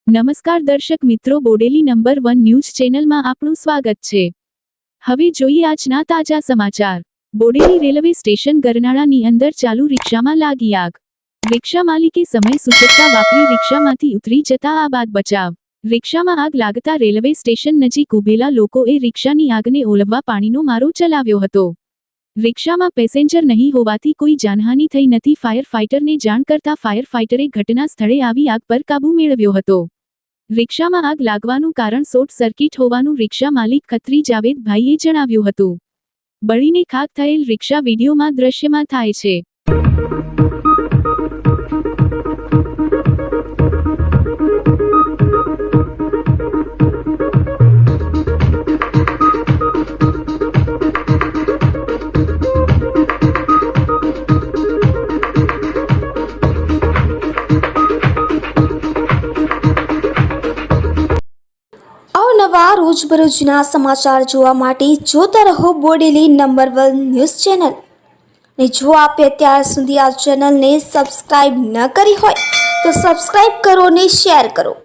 નમસ્કાર દર્શક મિત્રો, બોડેલી નંબર 1 ન્યૂઝ ચેનલમાં આપનું સ્વાગત છે। હવે જોઈએ આજના તાજા સમાચાર। બોડેલી રેલવે સ્ટેશન ગરનાળાની અંદર ચાલુ રિક્ષામાં લાગી આગ। રિક્ષા માલિકે સમય સૂચકતા વાપરી રિક્ષામાંથી ઉતરી જતા આબાદ બચાવ। રિક્ષામાં આગ લાગતા રેલવે સ્ટેશન નજીક ઊભેલા લોકોએ રિક્ષાની આગને ઓલવવા પાણીનો મારો ચલાવ્યો હતો। રિક્ષામાં પેસેન્જર નહીં હોવાથી કોઈ જાનહાનિ થઈ નથી। ફાયર ફાઇટરને જાણ કરતા ફાયર ફાઇટરે ઘટના સ્થળે આવી આગ પર કાબૂ મેળવ્યો હતો। રિક્ષામાં આગ લાગવાનું કારણ શોર્ટ સર્કિટ હોવાનું રિક્ષા માલિક ખત્રી જાવેદભાઈએ જણાવ્યું હતું। બળીને ખાખ થયેલ રિક્ષા વિડીયોમાં દ્રશ્યમાન થાય છે। અવનવા રોજબરોજના સમાચાર જોવા માટે જોતા રહો બોડેલી નંબર 1 ન્યૂઝ ચેનલ। ને જો આપે અત્યાર સુધી આ ચેનલને સબસ્ક્રાઇબ ન કરી હોય તો સબસ્ક્રાઇબ કરો અને શેર કરો।